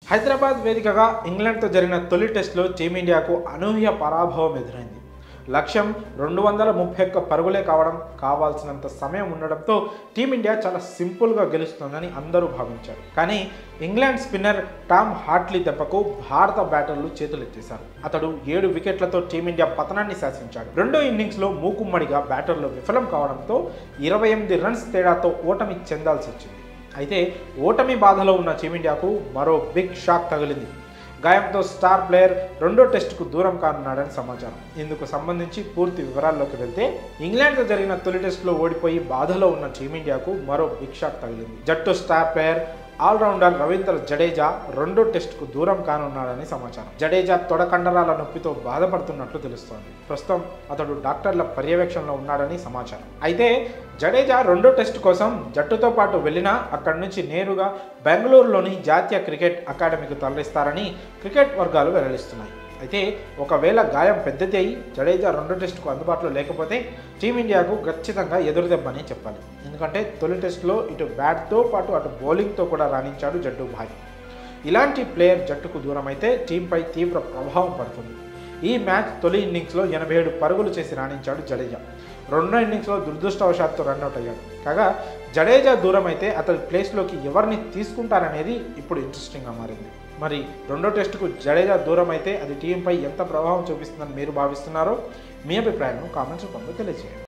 హైదరాబాద్ వేదికగా ఇంగ్లాండ్తో జరిగిన తొలి టెస్టులో టీమిండియాకు అనూహ్య పరాభవం ఎదురైంది. లక్ష్యం 231 పరుగులే కావాల్సినంత సమయం ఉండడంతో టీమిండియా చాలా సింపుల్గా గెలుస్తుందని అందరూ భావించారు. కానీ ఇంగ్లాండ్ స్పిన్నర్ టామ్ హార్ట్లీ దెబ్బకు భారత బ్యాటర్లు చేతులెత్తేశారు. అతడు 7 వికెట్లతో టీమిండియా పతనాన్ని శాసించాడు. రెండో ఇన్నింగ్స్లో మూకుమ్మడిగా బ్యాటర్లు విఫలం కావడంతో 28 రన్స్ తేడాతో ఓటమి చెందాల్సి వచ్చింది. అయితే ఓటమి బాధలో ఉన్న టీమిండియాకు మరో బిగ్ షాక్ తగిలింది. గాయంతో స్టార్ ప్లేయర్ రెండో టెస్టుకు దూరం కానున్నాడని సమాచారం. ఇందుకు సంబంధించి పూర్తి వివరాల్లోకి వెళ్తే, ఇంగ్లాండ్తో జరిగిన తొలి టెస్టులో ఓడిపోయి బాధలో ఉన్న టీమిండియాకు మరో బిగ్ షాక్ తగిలింది. జట్టు star player all rounder Ravindra Jadeja రెండో టెస్టుకు దూరం కానున్నాడని సమాచారం. జడేజా తొడ కండరాల నొప్పితో బాధపడుతున్నట్లు తెలుస్తోంది. ప్రస్తుతం అతడు డాక్టర్ల పర్యవేక్షణలో ఉన్నాడని సమాచారం. అయితే జడేజా రెండో టెస్టు కోసం జట్టుతో పాటు వెళ్ళినా అక్కడి నుంచి నేరుగా బెంగళూరులోని జాతీయ క్రికెట్ అకాడమీకి తరలిస్తారని క్రికెట్ వర్గాలు వెల్లడిస్తున్నాయి. అయితే ఒకవేళ గాయం పెద్దది అయి జడేజా రెండో టెస్టుకు అందుబాటులో లేకపోతే టీమిండియాకు ఖచ్చితంగా ఎదురుదెబ్బని చెప్పాలి. ఎందుకంటే తొలి టెస్టులో ఇటు బ్యాట్తో పాటు అటు బౌలింగ్తో కూడా రాణించాడు జడ్డు భాయ్. ఇలాంటి ప్లేయర్ జట్టుకు దూరం అయితే టీంపై తీవ్ర ప్రభావం పడుతుంది. ఈ మ్యాచ్ తొలి ఇన్నింగ్స్లో 87 పరుగులు చేసి రాణించాడు జడేజా. రెండో ఇన్నింగ్స్లో దురదృష్టవశాత్తు రన్అట్ అయ్యాడు. కాగా జడేజా దూరం అయితే అతడి ప్లేస్లోకి ఎవరిని తీసుకుంటారనేది ఇప్పుడు ఇంట్రెస్టింగ్గా మారింది. మరి రెండో టెస్టుకు జడేజా దూరం అయితే అది టీంపై ఎంత ప్రభావం చూపిస్తుందని మీరు భావిస్తున్నారో మీ అభిప్రాయాలను కామెంట్స్ రూపంలో తెలియజేయండి.